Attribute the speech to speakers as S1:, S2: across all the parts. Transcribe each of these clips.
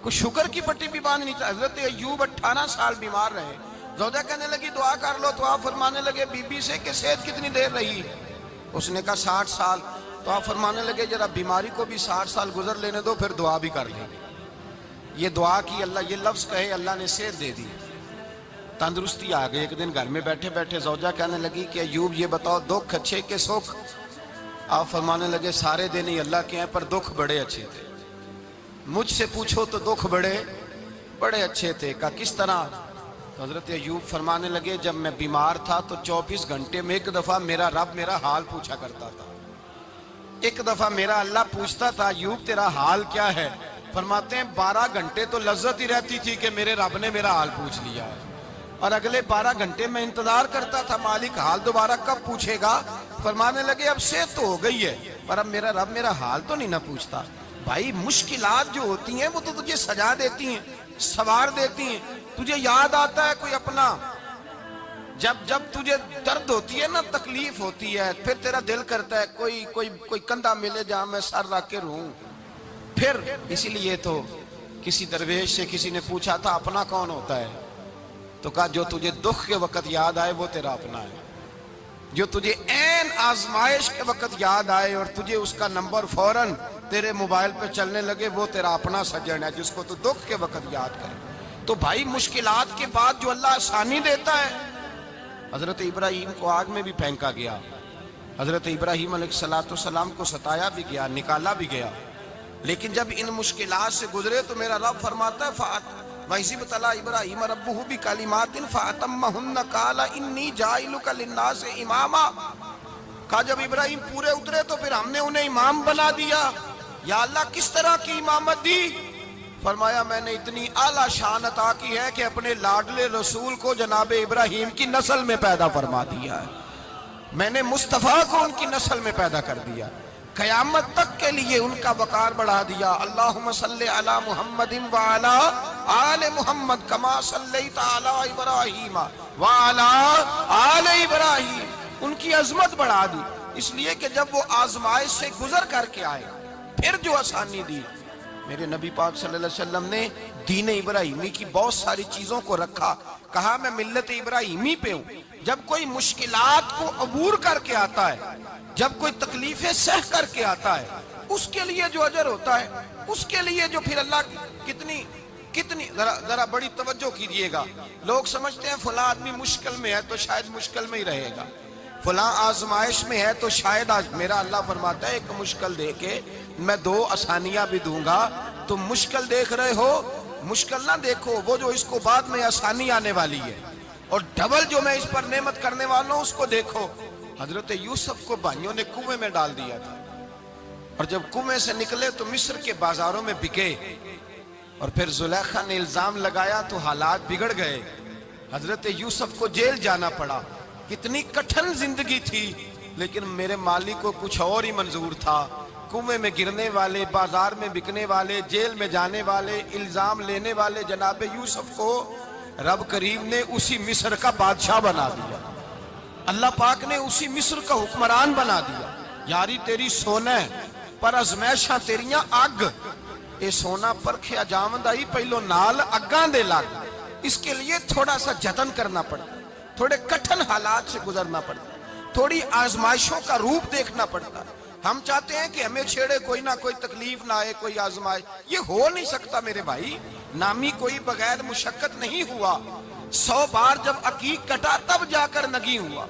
S1: کوئی شکر کی پٹی بھی باندھ نہیں تھا. حضرت ایوب 18 سال بیمار رہے. زوجہ کہنے لگی دعا کر لو, تو آپ فرمانے لگے بی بی سے کہ صحت کتنی دیر رہی؟ اس نے کہا 60 سال. تو آپ فرمانے لگے ذرا بیماری کو بھی 60 سال گزر لینے دو, پھر دعا بھی کر لیں گے. یہ دعا کی, اللہ یہ لفظ کہے, اللہ نے صحت دے دی, تندرستی آ گئی. ایک دن گھر میں بیٹھے بیٹھے زوجہ کہنے لگی کہ ایوب یہ بتاؤ دکھ اچھے کہ سکھ؟ آپ فرمانے لگے سارے دن ہی اللہ کے ہیں, پر دکھ بڑے اچھے تھے. مجھ سے پوچھو تو دکھ بڑے اچھے تھے. کہا کس طرح؟ تو حضرت ایوب فرمانے لگے جب میں بیمار تھا تو 24 گھنٹے میں ایک دفعہ میرا رب میرا حال پوچھا کرتا تھا. ایک دفعہ میرا اللہ پوچھتا تھا ایوب تیرا حال کیا ہے؟ فرماتے ہیں 12 گھنٹے تو لذت ہی رہتی تھی کہ میرے رب نے میرا حال پوچھ لیا, اور اگلے 12 گھنٹے میں انتظار کرتا تھا مالک حال دوبارہ کب پوچھے گا. فرمانے لگے اب صحت تو ہو گئی ہے, پر اب میرا رب میرا حال تو نہیں نہ پوچھتا. بھائی مشکلات جو ہوتی ہیں وہ تو تجھے سجا دیتی ہیں, سوار دیتی ہیں. تجھے یاد آتا ہے کوئی اپنا, جب تجھے درد ہوتی ہے نا, تکلیف ہوتی ہے, پھر تیرا دل کرتا ہے کوئی کندھا ملے جہاں میں سر رکھ کے رہوں. پھر اسی لیے تو کسی درویش سے کسی نے پوچھا تھا اپنا کون ہوتا ہے؟ تو کہا جو تجھے دکھ کے وقت یاد آئے وہ تیرا اپنا ہے. جو تجھے عین آزمائش کے وقت یاد آئے اور تجھے اس کا نمبر فوراً تیرے موبائل پہ چلنے لگے, وہ تیرا اپنا سجن ہے جس کو تو دکھ کے وقت یاد کرے. تو بھائی مشکلات کے بعد جو اللہ آسانی دیتا ہے. حضرت ابراہیم کو آگ میں بھی پھینکا گیا, حضرت ابراہیم علیہ السلام کو ستایا بھی گیا, نکالا بھی گیا, لیکن جب ان مشکلات سے گزرے تو میرا رب فرماتا ہے وَإِذِ ابْتَلَىٰ إِبْرَاهِيمَ رَبُّهُ بِكَلِمَاتٍ فَأَتَمَّهُنَّ قَالَ إِنِّي جَاعِلُكَ لِلنَّاسِ إِمَامًا. کہا جب ابراہیم پورے اترے تو پھر ہم نے انہیں امام بنا دیا. یا اللہ کس طرح کی امامت دی؟ فرمایا میں نے اتنی اعلیٰ شان عطا کی ہے کہ اپنے لاڈلے رسول کو جناب ابراہیم کی نسل میں پیدا فرما دیا ہے. میں نے مصطفیٰ کو ان کی نسل میں پیدا کر دیا, قیامت تک کے لیے ان کا وقار بڑھا دیا. اللہم صلی علی محمد وعلی آل محمد کما صلیت علی ابراہیم وعلی آل ابراہیم. ان کی عظمت بڑھا دی, اس لیے کہ جب وہ آزمائش سے گزر کر کے آئے پھر جو آسانی دی. میرے نبی پاک صلی اللہ علیہ وسلم نے دین ابراہیمی کی بہت ساری چیزوں کو رکھا, کہا میں ملت ابراہیمی پہ ہوں. جب کوئی مشکلات کو عبور کر کے آتا ہے, جب کوئی تکلیفیں سہ کر کے آتا ہے, اس کے لیے جو اجر ہوتا ہے, اس کے لیے جو پھر اللہ کتنی ذرا بڑی توجہ کیجئے گا. لوگ سمجھتے ہیں فلاں آدمی مشکل میں ہے تو شاید مشکل میں ہی رہے گا, فلاں آزمائش میں ہے تو شاید میرا اللہ فرماتا ہے ایک مشکل دے کے میں 2 آسانیاں بھی دوں گا. تم مشکل دیکھ رہے ہو, مشکل نہ دیکھو, وہ جو اس کو بعد میں آسانی آنے والی ہے, اور ڈبل جو میں اس پر نعمت کرنے والا ہوں اس کو دیکھو. حضرت یوسف کو بھائیوں نے کنویں میں ڈال دیا تھا, اور جب کنویں سے نکلے تو مصر کے بازاروں میں بکے, اور پھر زلیخا نے الزام لگایا تو حالات بگڑ گئے. حضرت یوسف کو جیل جانا پڑا. کتنی کٹھن زندگی تھی, لیکن میرے مالک کو کچھ اور ہی منظور تھا. کنویں میں گرنے والے, بازار میں بکنے والے, جیل میں جانے والے, الزام لینے والے جناب یوسف کو رب کریم نے اسی مصر کا بادشاہ بنا دیا. اللہ پاک نے اسی مصر کا حکمران بنا دیا. یاری تیری سونا ہے پر ازمیشاں تیریاں اگ, اے سونا پرکھیا جاوند آئی پہلو نال اگاں دے لگ. اس کے لیے تھوڑا سا جتن کرنا پڑتا, تھوڑے کٹھن حالات سے گزرنا پڑتا, تھوڑی آزمائشوں کا روپ دیکھنا پڑتا. ہم چاہتے ہیں کہ ہمیں چھیڑے کوئی نہ کوئی تکلیف نہ آئے, کوئی آزمائش. یہ ہو نہیں سکتا میرے بھائی, نامی کوئی بغیر مشقت نہیں ہوا. 100 بار جب عقیق کٹا تب جا کر نگی ہوا.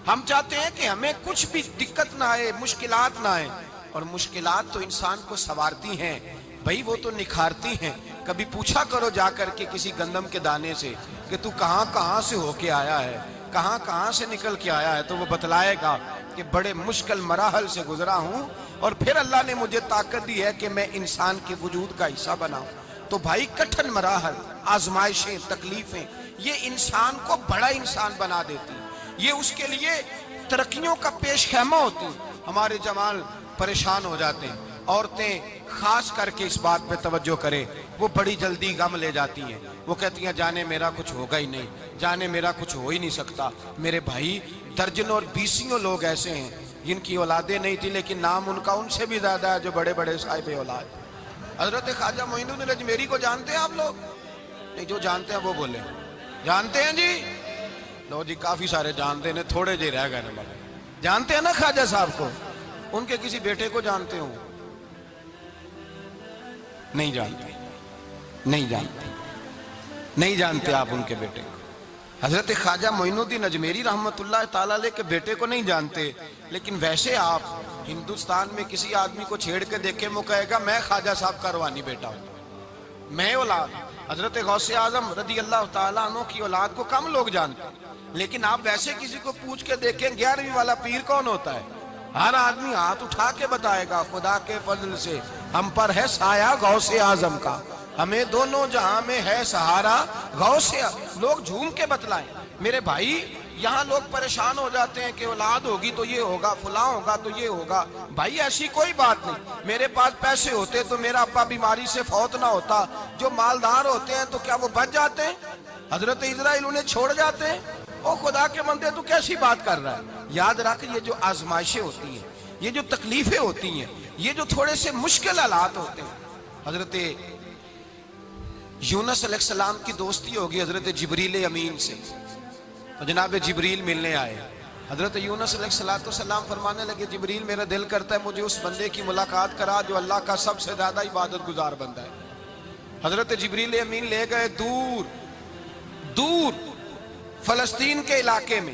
S1: ہم چاہتے ہیں کہ ہمیں کچھ بھی دقت نہ آئے, مشکلات نہ آئے, اور مشکلات تو انسان کو سنوارتی ہیں بھائی, وہ تو نکھارتی ہیں. کبھی پوچھا کرو جا کر کے کسی گندم کے دانے سے کہ تو کہاں سے ہو کے آیا ہے, کہاں سے نکل کے آیا ہے, تو وہ بتلائے گا کہ بڑے مشکل مراحل سے گزرا ہوں, اور پھر اللہ نے مجھے طاقت دی ہے کہ میں انسان کے وجود کا حصہ بناؤں. تو بھائی کٹھن مراحل, آزمائشیں, تکلیفیں, یہ انسان کو بڑا انسان بنا دیتی, یہ اس کے لیے ترقیوں کا پیش خیمہ ہوتی. ہمارے جوان پریشان ہو جاتے ہیں, عورتیں خاص کر کے اس بات پہ توجہ کریں, وہ بڑی جلدی غم لے جاتی ہیں. وہ کہتی ہیں جانے میرا کچھ ہوگا ہی نہیں, جانے میرا کچھ ہو ہی نہیں سکتا. میرے بھائی درجنوں اور بیسیوں لوگ ایسے ہیں جن کی اولادیں نہیں تھی لیکن نام ان کا ان سے بھی زیادہ ہے جو بڑے بڑے صاحب اولاد. حضرت خواجہ معین الدین اجمیری کو جانتے ہیں آپ لوگ؟ نہیں، جو جانتے ہیں وہ بولے جانتے ہیں جی؟ لو جی، کافی سارے جانتے ہیں، تھوڑے جی رہ گئے نا۔ جانتے ہیں نا خواجہ صاحب کو؟ ان کے کسی بیٹے کو جانتے ہوں؟ نہیں جانتے، نہیں جانتے، نہیں جانتے آپ ان کے بیٹے کو۔ حضرت خواجہ معین الدین اجمیری رحمت اللہ تعالیٰ علیہ کے بیٹے کو نہیں جانتے، لیکن ویسے آپ ہندوستان میں کسی آدمی کو چھیڑ کے دیکھیں، وہ کہے گا میں خواجہ صاحب کا روحانی بیٹا ہوں، میں اولاد۔ حضرت غوث اعظم رضی اللہ تعالیٰ عنہ کی اولاد کو کم لوگ جانتے ہیں، لیکن آپ ویسے کسی کو پوچھ کے دیکھیں 11ویں والا پیر کون ہوتا ہے، ہر آدمی ہاتھ اٹھا کے بتائے گا خدا کے فضل سے ہم پر ہے سایہ غوث اعظم کا، ہمیں دونوں جہاں میں ہے سہارا غوث اعظم۔ لوگ جھوم کے بتلائیں۔ میرے بھائی، یہاں لوگ پریشان ہو جاتے ہیں کہ اولاد ہوگی تو یہ ہوگا، فلاں ہوگا تو یہ ہوگا۔ بھائی ایسی کوئی بات نہیں۔ میرے پاس پیسے ہوتے تو میرا ابا بیماری سے فوت نہ ہوتا۔ جو مالدار ہوتے ہیں تو کیا وہ بچ جاتے ہیں؟ حضرت اسرائیل انہیں چھوڑ جاتے ہیں؟ او خدا کے بندے، تو کیسی بات کر رہا ہے؟ یاد رکھ، یہ جو آزمائشیں ہوتی ہیں، یہ جو تکلیفیں ہوتی ہیں، یہ جو تھوڑے سے مشکل حالات ہوتے ہیں۔ حضرت یونس علیہ السلام کی دوستی ہوگی حضرت جبریل امین سے، جناب جبریل ملنے آئے۔ حضرت یونس علیہ السلام فرمانے لگے جبریل میرا دل کرتا ہے مجھے اس بندے کی ملاقات کرا جو اللہ کا سب سے زیادہ عبادت گزار بندہ ہے۔ حضرت جبریل امین لے گئے دور دور فلسطین کے علاقے میں،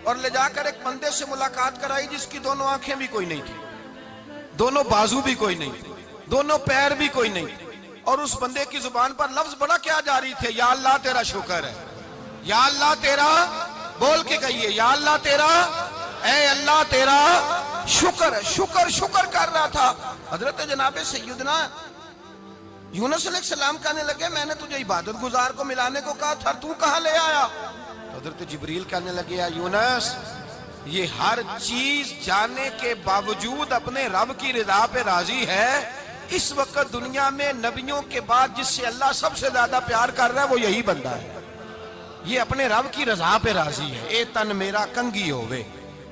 S1: اور لے جا کر ایک بندے سے ملاقات کرائی جس کی دونوں آنکھیں بھی کوئی نہیں تھی، دونوں بازو بھی کوئی نہیں تھی، دونوں پیر بھی کوئی نہیں تھی، اور اس بندے کی زبان پر لفظ بڑا کیا جاری تھے، یا اللہ تیرا شکر ہے، یا اللہ تیرا، بول کے کہیے یا اللہ تیرا، اے اللہ تیرا شکر ہے۔ شکر شکر کر رہا تھا۔ حضرت جناب سیدنا یونس علیہ السلام کہنے لگے میں نے تجھے عبادت گزار کو ملانے کو کہا تھا، تو کہاں لے آیا؟ حضرت جبریل کہنے لگے یا یونس، یہ ہر چیز جانے کے باوجود اپنے رب کی رضا پہ راضی ہے۔ اس وقت دنیا میں نبیوں کے بعد جس سے اللہ سب سے زیادہ پیار کر رہا ہے وہ یہی بندہ ہے، یہ اپنے رب کی رضا پہ راضی ہے۔ اے تن میرا کنگی ہووے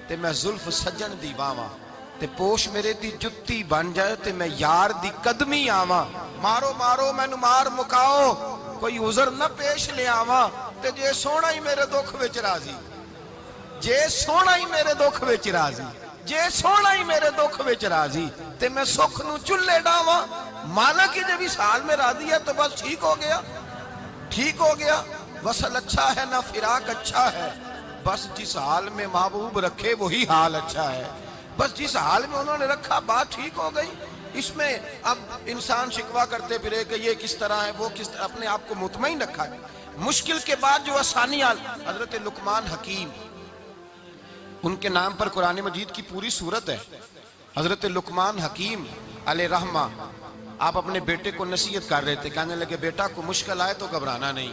S1: تے میں زلف سجن دی واواں، تے پوش میرے دی جتی بن جائے تے میں یار دی قدمی آواں، مارو مارو مینو مار مکاؤ کوئی عذر نہ پیش لے آواں، تے جے سونا ہی میرے دکھ وچ راضی، جے سونا ہی میرے دکھ وچ راضی، جے سونا ہی میرے دکھ وچ راضی، تے میں سکھ نو چلے ڈاواں۔ مالک جب اس حال میں راضی ہے تو بس ٹھیک ہو گیا، ٹھیک ہو گیا۔ وصل اچھا ہے نہ فراق اچھا ہے، بس جس حال میں محبوب رکھے وہی حال اچھا ہے، بس جس حال میں انہوں نے رکھا بات ٹھیک ہو گئی۔ اس میں اب انسان شکوہ کرتے پھرے کہ یہ کس طرح ہے وہ کس طرح، اپنے آپ کو مطمئن رکھا ہے۔ مشکل کے بعد جو آسانی حضرت لقمان حکیم، ان کے نام پر قرآن مجید کی پوری سورت ہے۔ حضرت لقمان حکیم علیہ رحمہ آپ اپنے بیٹے کو نصیحت کر رہے تھے، کہنے لگے بیٹا کو مشکل آئے تو گھبرانا نہیں،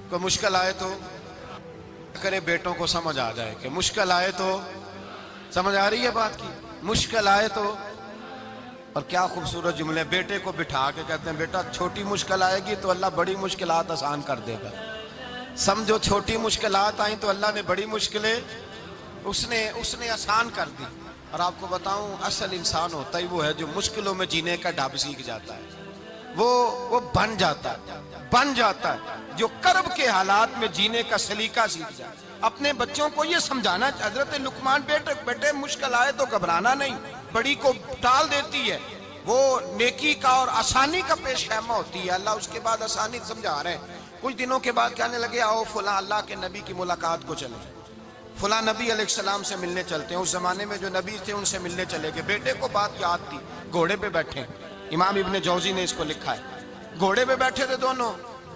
S1: کوئی مشکل آئے تو کرے بیٹوں کو سمجھ آ جائے کہ مشکل آئے تو، سمجھ آ رہی ہے بات کی، مشکل آئے تو۔ اور کیا خوبصورت جملے، بیٹے کو بٹھا کے کہتے ہیں بیٹا چھوٹی مشکل آئے گی تو اللہ بڑی مشکلات آسان کر دے گا، سمجھو چھوٹی مشکلات آئیں تو اللہ نے بڑی مشکلیں اس نے آسان کر دی۔ اور آپ کو بتاؤں اصل انسان ہوتا ہی وہ ہے جو مشکلوں میں جینے کا ڈھب سیکھ جاتا ہے، وہ بن جاتا ہے جو کرب کے حالات میں جینے کا سلیقہ سیکھ جائے۔ اپنے بچوں کو یہ سمجھانا، حضرت لقمان بیٹے مشکل آئے تو گھبرانا نہیں، بڑی کو ٹال دیتی ہے، وہ نیکی کا اور آسانی کا پیش خیمہ ہوتی ہے، اللہ اس کے بعد آسانی سمجھا رہے ہیں۔ کچھ دنوں کے بعد کہنے لگے آؤ فلاں اللہ کے نبی کی ملاقات کو چلیں، فلاں نبی علیہ السلام سے ملنے چلتے ہیں۔ اس زمانے میں جو نبی تھے ان سے ملنے چلے گئے، بیٹے کو بات یاد تھی، گھوڑے پہ بیٹھے، امام ابن جوزی نے اس کو لکھا ہے، گھوڑے پہ بیٹھے تھے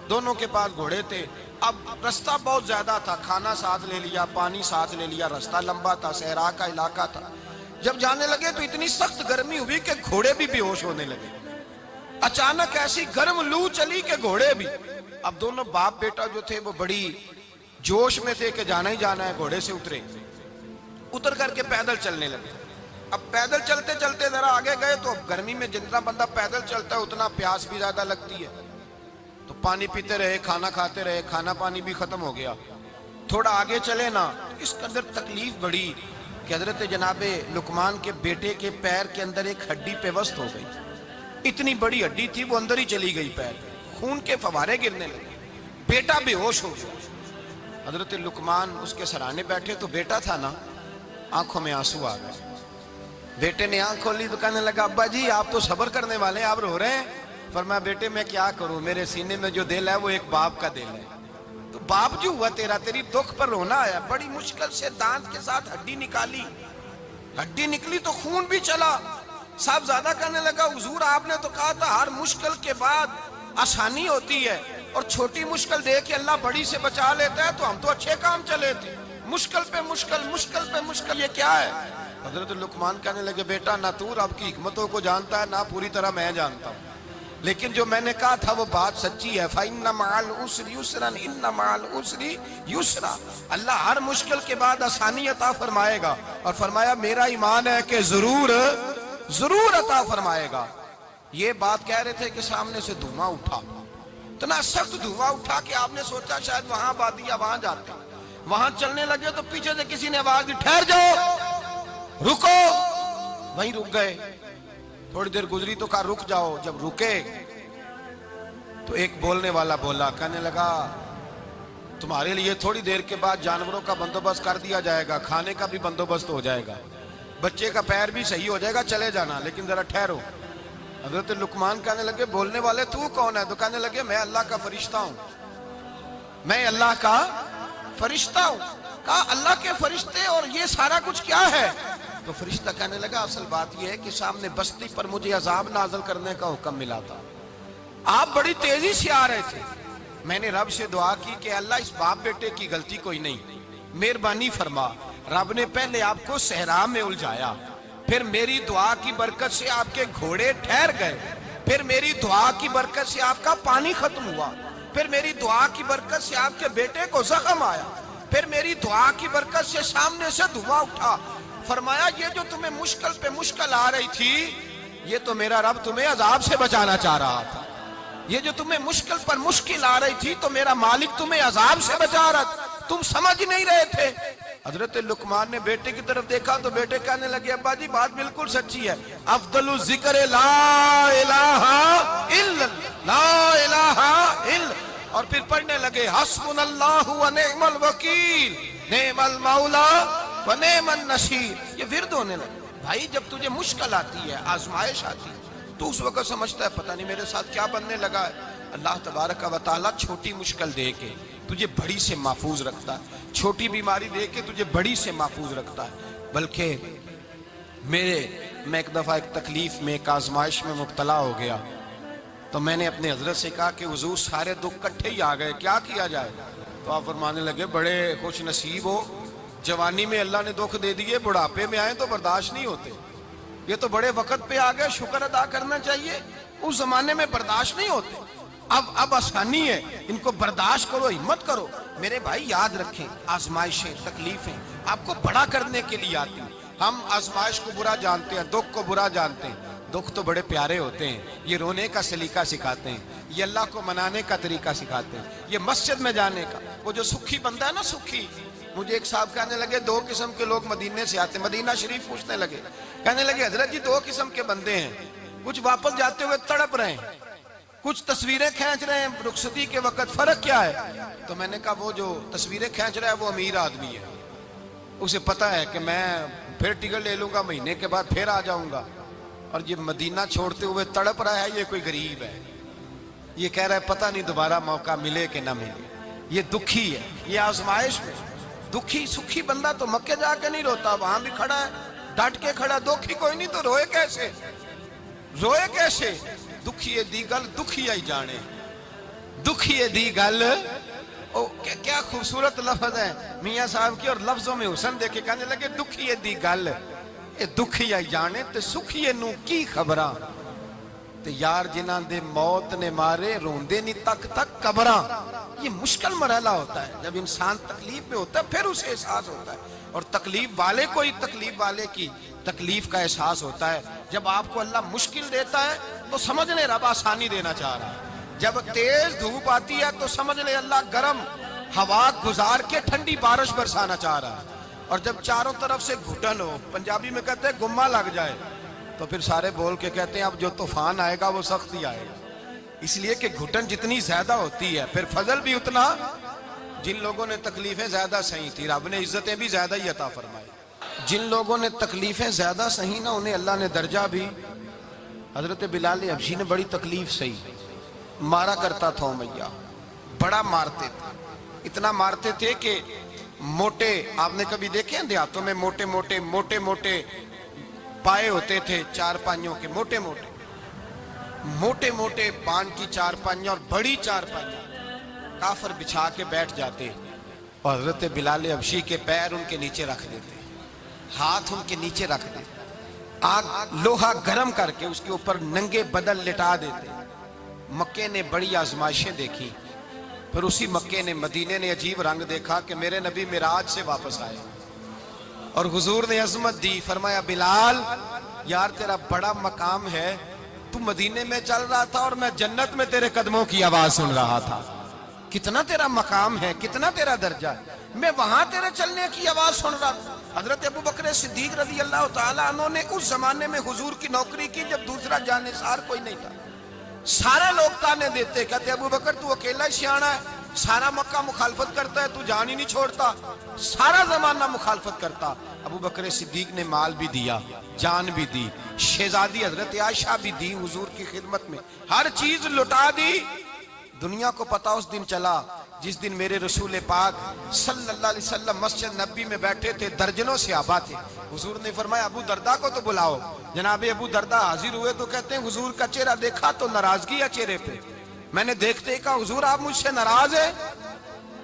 S1: دونوں کے پاس گھوڑے تھے۔ اب رستہ بہت زیادہ تھا، کھانا ساتھ لے لیا، پانی ساتھ لے لیا، رستہ لمبا تھا، صحرا کا علاقہ تھا۔ جب جانے لگے تو اتنی سخت گرمی ہوئی کہ گھوڑے بھی بے ہوش ہونے لگے، اچانک ایسی گرم لو چلی کہ گھوڑے بھی۔ اب دونوں باپ بیٹا جو تھے وہ بڑی جوش میں تھے کہ جانا ہی جانا ہے، گھوڑے سے اتر کر کے پیدل چلنے لگے۔ اب پیدل چلتے چلتے ذرا آگے گئے تو گرمی میں جتنا بندہ پیدل چلتا ہے اتنا پیاس بھی زیادہ لگتی ہے، تو پانی پیتے رہے، کھانا کھاتے رہے، کھانا پانی بھی ختم ہو گیا۔ تھوڑا آگے چلے نا، اس کے اندر تکلیف بڑی کہ حضرت جناب لقمان کے بیٹے کے پیر کے اندر ایک ہڈی پیوست ہو گئی، اتنی بڑی ہڈی تھی وہ اندر ہی چلی گئی پیر، خون کے فوارے گرنے لگے، بیٹا بے ہوش ہو گیا۔ حضرت لقمان اس کے سرانے بیٹھے تو بیٹا تھا نا، آنکھوں میں آنسو آ گئے۔ بیٹے نے آنکھ کھولی تو کہنے لگا ابا جی آپ تو صبر کرنے والے ہیں، آپ رو رہے ہیں۔ فرمایا بیٹے میں کیا کروں، میرے سینے میں جو دل ہے وہ ایک باپ کا دل ہے، تو باپ جو ہوا تیرا، تیری دکھ پر رونا آیا۔ بڑی مشکل سے دانت کے ساتھ ہڈی نکالی، ہڈی نکلی تو خون بھی چلا۔ صاحب زیادہ کہنے لگا حضور آپ نے تو کہا تھا ہر مشکل کے بعد آسانی ہوتی ہے، اور چھوٹی مشکل دے کے اللہ بڑی سے بچا لیتا ہے، تو ہم تو اچھے کام چلے تھے، مشکل پہ مشکل، مشکل پہ مشکل، یہ کیا ہے؟ حضرت لقمان کہنے لگے بیٹا نہ تو رب کی حکمتوں کو جانتا ہے نہ پوری طرح میں جانتا ہوں، لیکن جو میں نے کہا تھا وہ بات سچی ہے۔ فَإِنَّ مَعَ الْعُسْرِ يُسْرًا إِنَّ مَعَ الْعُسْرِ يُسْرًا، اللہ ہر مشکل کے بعد آسانی عطا فرمائے گا، اور فرمایا میرا ایمان ہے کہ ضرور ضرور عطا فرمائے گا۔ یہ بات کہہ رہے تھے کہ سامنے سے دھواں اٹھا، اتنا سخت دھواں اٹھا کہ آپ نے سوچا شاید وہاں بادیا وہاں جاتے، وہاں چلنے لگے تو پیچھے سے کسی نے آواز دی ٹھہر جاؤ، رکو، وہیں رک گئے۔ تھوڑی دیر گزری تو کہا رک جاؤ، جب رکے تو ایک بولنے والا بولا، کہنے لگا تمہارے لیے تھوڑی دیر کے بعد جانوروں کا بندوبست کر دیا جائے گا، کھانے کا بھی بندوبست ہو جائے گا، بچے کا پیر بھی صحیح ہو جائے گا، چلے جانا، لیکن ذرا ٹھہرو۔ حضرت لقمان کہنے لگے بولنے والے تو کون ہے؟ تو کہنے لگے میں اللہ کا فرشتہ ہوں، میں اللہ کا فرشتہ ہوں۔ کہا اللہ کے فرشتے اور یہ سارا کچھ کیا ہے؟ تو فرشتہ کہنے لگا اصل بات یہ ہے کہ سامنے بستی پر مجھے عذاب نازل کرنے کا حکم ملا تھا، آپ بڑی تیزی سے آ رہے تھے، میں نے رب سے دعا کی کہ اللہ اس باپ بیٹے کی غلطی کوئی نہیں، مہربانی فرما۔ رب نے پہلے آپ کو صحرا میں الجھایا، پھر میری دعا کی برکت سے آپ کے گھوڑے ٹھہر گئے، پھر میری دعا کی برکت سے آپ کا پانی ختم ہوا، پھر میری دعا کی برکت سے آپ کے بیٹے کو زخم آیا، پھر میری دعا کی برکت سے سامنے سے دھواں اٹھا۔ فرمایا یہ جو تمہیں مشکل پہ مشکل آ رہی تھی، یہ تو میرا رب تمہیں عذاب سے بچانا چاہ رہا تھا، یہ جو تمہیں مشکل پر مشکل آ رہی تھی تو میرا مالک تمہیں عذاب سے بچا رہا تھا، تم سمجھ نہیں رہے تھے۔ حضرت لقمان نے بیٹے کی طرف دیکھا تو بیٹے کہنے لگے ابا جی بات بالکل سچی ہے، افضل الذکر لا الہ الا لا الہ الا، اور پھر پڑھنے لگے حسبنا اللہ و نعم الوکیل نعم المولا و نعم النصیر۔ یہ ورد ہونے لگے۔ بھائی جب تجھے مشکل آتی ہے، آزمائش آتی ہے، تو اس وقت سمجھتا ہے پتہ نہیں میرے ساتھ کیا بننے لگا ہے۔ اللہ تبارک و تعالیٰ چھوٹی مشکل دے کے تجھے بڑی سے محفوظ رکھتا ہے، چھوٹی بیماری دے کے تجھے بڑی سے محفوظ رکھتا ہے۔ بلکہ میں ایک دفعہ ایک تکلیف میں، ایک آزمائش میں مبتلا ہو گیا، تو میں نے اپنے حضرت سے کہا کہ حضور سارے دکھ کٹھے ہی آ گئے، کیا کیا جائے؟ تو آپ فرمانے لگے بڑے خوش نصیب ہو، جوانی میں اللہ نے دکھ دے دیے، بڑھاپے میں آئے تو برداشت نہیں ہوتے، یہ تو بڑے وقت پہ آ گئے، شکر ادا کرنا چاہیے، اس زمانے میں برداشت نہیں ہوتے، اب آسانی ہے، ان کو برداشت کرو، ہمت کرو۔ میرے بھائی یاد رکھیں آزمائشیں، تکلیفیں آپ کو بڑا کرنے کے لیے آتی ہیں۔ ہم آزمائش کو برا جانتے ہیں، دکھ کو برا جانتے ہیں، دکھ تو بڑے پیارے ہوتے ہیں، یہ رونے کا سلیقہ سکھاتے ہیں، یہ اللہ کو منانے کا طریقہ سکھاتے ہیں، یہ مسجد میں جانے کا۔ وہ جو سکھی بندہ ہے نا، سکھی، مجھے ایک صاحب کہنے لگے دو قسم کے لوگ مدینے سے آتے ہیں، مدینہ شریف پوچھنے لگے، کہنے لگے حضرت جی دو قسم کے بندے ہیں، کچھ واپس جاتے ہوئے تڑپ رہے ہیں، کچھ تصویریں کھینچ رہے ہیں رخصتی کے وقت، فرق کیا ہے؟ تو میں نے کہا وہ جو تصویریں کھینچ رہا ہے وہ امیر آدمی ہے، اسے پتہ ہے کہ میں پھر ٹکٹ لے لوں گا، مہینے کے بعد پھر آ جاؤں گا، اور یہ مدینہ چھوڑتے ہوئے تڑپ رہا ہے، یہ کوئی غریب ہے، یہ کہہ رہا ہے پتہ نہیں دوبارہ موقع ملے کہ نہ ملے، یہ دکھی ہے، یہ آزمائش میں دکھی۔ سکھی بندہ تو مکے جا کے نہیں روتا، وہاں بھی کھڑا ہے، ڈٹ کے کھڑا، دکھی کوئی نہیں تو روئے کیسے؟ روئے کیسے؟ دکھیے دی گل دکھیا ہی جانے، دکھیے دی گل، کیا خوبصورت لفظ ہے میاں صاحب کی، اور لفظوں میں حسن دیکھے، کہنے لگے دکھیے دی گل اے دکھیا ہی جانے، تے سکھیے نو کی خبراں، تے یار جنہاں دے موت نے مارے روندے نہیں تک تک قبراں۔ یہ مشکل مرحلہ ہوتا ہے، جب انسان تکلیف میں ہوتا ہے پھر اسے احساس ہوتا ہے، اور تکلیف والے کو ہی تکلیف والے کی تکلیف کا احساس ہوتا ہے۔ جب آپ کو اللہ مشکل دیتا ہے تو سمجھ لیں رب آسانی دینا چاہ رہا ہے، جب تیز دھوپ آتی ہے تو سمجھ لیں اللہ گرم ہوا گزار کے ٹھنڈی بارش برسانا چاہ رہا ہے، اور جب چاروں طرف سے گھٹن ہو، پنجابی میں کہتے ہیں گمہ لگ جائے، تو پھر سارے بول کے کہتے ہیں اب جو طوفان آئے گا وہ سخت ہی آئے گا، اس لیے کہ گھٹن جتنی زیادہ ہوتی ہے پھر فضل بھی اتنا۔ جن لوگوں نے تکلیفیں زیادہ سہی تھی رب نے عزتیں بھی زیادہ ہی عطا فرمائی، جن لوگوں نے تکلیفیں زیادہ سہی نا انہیں اللہ نے درجہ بھی۔ حضرت بلال حبشی نے بڑی تکلیف سہی، مارا کرتا تھا امیہ، بڑا مارتے تھے، اتنا مارتے تھے کہ موٹے، آپ نے کبھی دیکھے ہیں دیہاتوں میں موٹے موٹے پائے ہوتے تھے چار پائیوں کے، موٹے موٹے پان کی چار پائیاں اور بڑی چار پائیاں کافر بچھا کے بیٹھ جاتے اور حضرت بلال حبشی کے پیر ان کے نیچے رکھ دیتے، ہاتھ ان کے نیچے رکھ دیتے، آگ لوہا گرم کر کے اس کے اوپر ننگے بدن لٹا دیتے۔ مکے نے بڑی آزمائشیں دیکھی، پھر اسی مکے نے مدینے نے عجیب رنگ دیکھا کہ میرے نبی معراج سے واپس آئے اور حضور نے عظمت دی، فرمایا بلال یار تیرا بڑا مقام ہے، تو مدینے میں چل رہا تھا اور میں جنت میں تیرے قدموں کی آواز سن رہا تھا، کتنا تیرا مقام ہے، کتنا تیرا درجہ ہے، میں وہاں تیرے چلنے کی آواز سن رہا تھا۔ حضرت ابو بکر صدیق رضی اللہ تعالیٰ عنہ نے اس زمانے میں حضور کی نوکری کی جب دوسرا جانثار کوئی نہیں تھا، سارے لوگ تانے دیتے، کہتے ابو بکر تو اکیلا ہی سیانا ہے، سارا مکہ مخالفت کرتا ہے، تو جان ہی نہیں چھوڑتا، سارا زمانہ مخالفت کرتا۔ ابو بکر صدیق نے مال بھی دیا، جان بھی دی، شہزادی حضرت عائشہ بھی دی حضور کی خدمت میں، ہر چیز لٹا دی۔ دنیا کو پتا اس دن چلا جس دن میرے رسول پاک صلی اللہ علیہ وسلم مسجد نبی میں بیٹھے تھے، درجنوں صحابہ تھے، حضور نے فرمایا ابو دردہ کو تو بلاؤ۔ جناب ابو دردہ حاضر ہوئے تو کہتے ہیں حضور کا چہرہ دیکھا تو ناراضگی ہے چہرے پہ، میں نے دیکھتے ہی کہا حضور آپ مجھ سے ناراض ہیں؟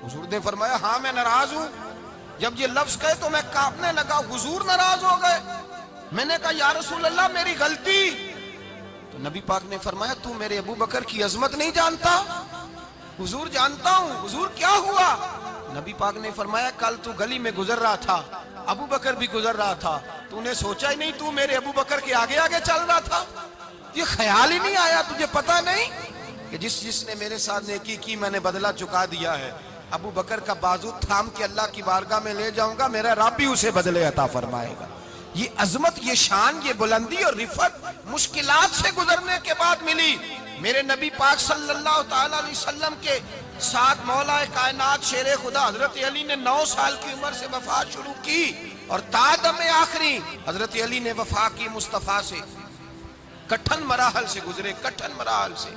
S1: حضور نے فرمایا ہاں میں ناراض ہوں۔ جب یہ لفظ کہے تو میں کانپنے لگا، حضور ناراض ہو گئے؟ میں نے کہا یا رسول اللہ میری غلطی۔ تو نبی پاک نے فرمایا تو میرے ابو بکر کی عظمت نہیں جانتا؟ حضور جانتا ہوں۔ حضور کیا ہوا؟ نبی پاک نے فرمایا کل تو گلی میں گزر رہا تھا، ابو بکر بھی گزر رہا تھا، تو نے سوچا ہی نہیں تو میرے ابو بکر کے آگے آگے چل رہا تھا؟ یہ خیال ہی نہیں آیا تجھے پتا نہیں کہ جس نے میرے ساتھ نیکی کی میں نے بدلہ چکا دیا ہے، ابو بکر کا بازو تھام کے اللہ کی بارگاہ میں لے جاؤں گا، میرا رب بھی اسے بدلے عطا فرمائے گا۔ یہ عظمت، یہ شان، یہ بلندی اور رفعت مشکلات سے گزرنے کے بعد ملی۔ میرے نبی پاک صلی اللہ تعالیٰ علیہ وسلم کے ساتھ مولا کائنات شیر خدا حضرت علی نے 9 سال کی عمر سے وفات شروع کی اور تا دم آخری حضرت علی نے وفا کی مصطفیٰ سے، کٹھن مراحل سے گزرے، کٹھن مراحل سے۔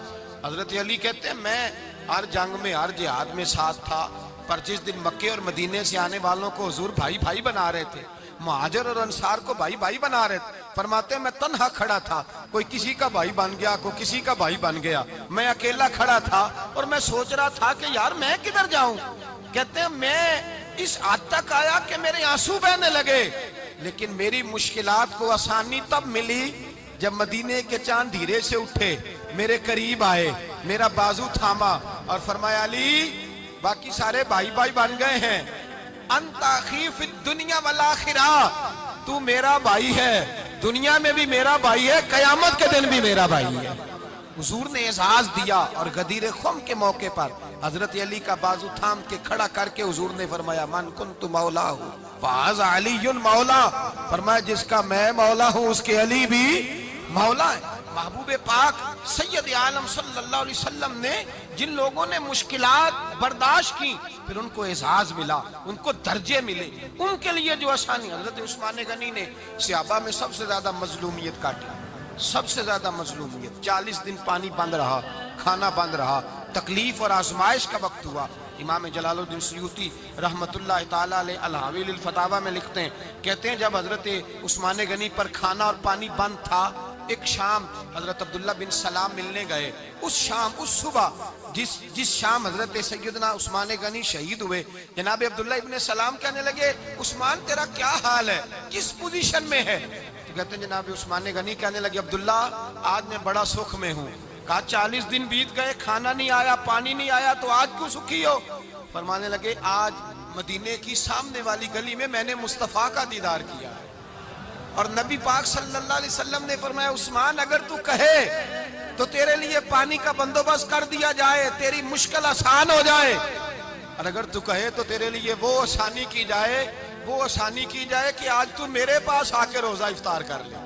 S1: حضرت علی کہتے ہیں میں ہر جنگ میں ہر جہاد میں ساتھ تھا، پر جس دن مکے اور مدینے سے آنے والوں کو حضور بھائی بھائی بنا رہے تھے، مہاجر اور انصار کو بھائی بھائی بنا رہے تھے، فرماتے ہیں میں تنہا کھڑا تھا، کوئی کسی کا بھائی بن گیا، کوئی کسی کا بھائی بن گیا، میں اکیلا کھڑا تھا اور میں سوچ رہا تھا کہ یار میں کدھر جاؤں۔ کہتے ہیں میں اس حد تک آیا کہ میرے آنسو بہنے لگے، لیکن میری مشکلات کو آسانی تب ملی جب مدینے کے چاند دھیرے سے اٹھے، میرے قریب آئے، میرا بازو تھاما اور فرمایا علی باقی سارے بھائی بھائی بن گئے ہیں، انت اخی فی الدنیا والآخرہ، تو میرا بھائی ہے، دنیا میں بھی میرا بھائی ہے، قیامت کے دن بھی میرا بھائی ہے۔ حضور نے اعزاز دیا اور غدیر خم کے موقع پر حضرت علی کا بازو تھام کے کھڑا کر کے حضور نے فرمایا من کنت مولا ہوں فہذا علی مولا، فرمایا جس کا میں مولا ہوں اس کے علی بھی مولا ہے۔ محبوب پاک سید عالم صلی اللہ علیہ وسلم نے جن لوگوں نے مشکلات برداشت کی پھر ان کو اعزاز ملا، ان کو درجے ملے، ان کے لیے جو آسانی۔ حضرت عثمان غنی نے صحابہ میں سب سے زیادہ مظلومیت کاٹی، سب سے زیادہ مظلومیت، 40 دن پانی بند رہا، کھانا بند رہا، تکلیف اور آزمائش کا وقت ہوا۔ امام جلال الدین سیوطی رحمت اللہ تعالیٰ علیہ الحاویل الفتاوی میں لکھتے ہیں، کہتے ہیں جب حضرت عثمان غنی پر کھانا اور پانی بند تھا، ایک شام حضرت عبداللہ بن سلام ملنے گئے، اس شام، اس صبح جس شام حضرت سیدنا عثمان غنی شہید ہوئے، جناب عبداللہ ابن سلام کہنے لگے عثمان تیرا کیا حال ہے، کس پوزیشن میں ہے؟ تو کہتے ہیں جناب عثمان غنی کہنے لگے عبداللہ آج میں بڑا سکھ میں ہوں۔ کہا 40 دن بیت گئے، کھانا نہیں آیا، پانی نہیں آیا، تو آج کیوں سکھی ہو؟ فرمانے لگے آج مدینے کی سامنے والی گلی میں نے مصطفیٰ کا دیدار کیا ہے، اور نبی پاک صلی اللہ علیہ وسلم نے فرمایا عثمان اگر تو کہے تو تیرے لیے پانی کا بندوبست کر دیا جائے، تیری مشکل آسان ہو جائے، اور اگر تو کہے تو تیرے لیے وہ آسانی کی جائے کہ آج تو میرے پاس آ کے روزہ افطار کر لے۔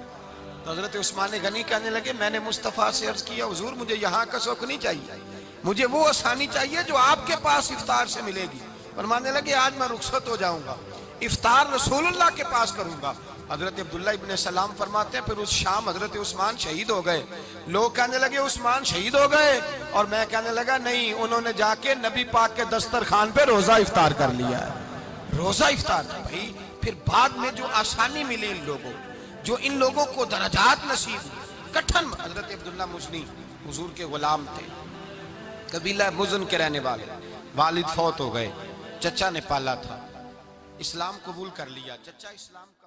S1: تو حضرت عثمان غنی کہنے لگے میں نے مصطفیٰ سے عرض کیا حضور مجھے یہاں کا سوکھ نہیں چاہیے، مجھے وہ آسانی چاہیے جو آپ کے پاس افطار سے ملے گی۔ فرمانے لگے آج میں رخصت ہو جاؤں گا، افطار رسول اللہ کے پاس کروں گا۔ حضرت عبداللہ ابن سلام فرماتے ہیں پھر اس شام حضرت عثمان شہید ہو گئے۔ لوگ کہنے لگے عثمان شہید ہو گئے، اور میں کہنے لگا نہیں، انہوں نے جا کے نبی پاک کے دسترخوان پہ روزہ افطار کر لیا ہے۔ روزہ افطار بھائی، پھر بعد میں جو آسانی ملی ان لوگوں، جو ان لوگوں کو درجات نصیب، کٹھن حضرت عبداللہ مزنی حضور کے غلام تھے، قبیلہ مزن کے رہنے والے، والد فوت ہو گئے، چچا نے پالا تھا، اسلام قبول کر لیا، چچا اسلام کا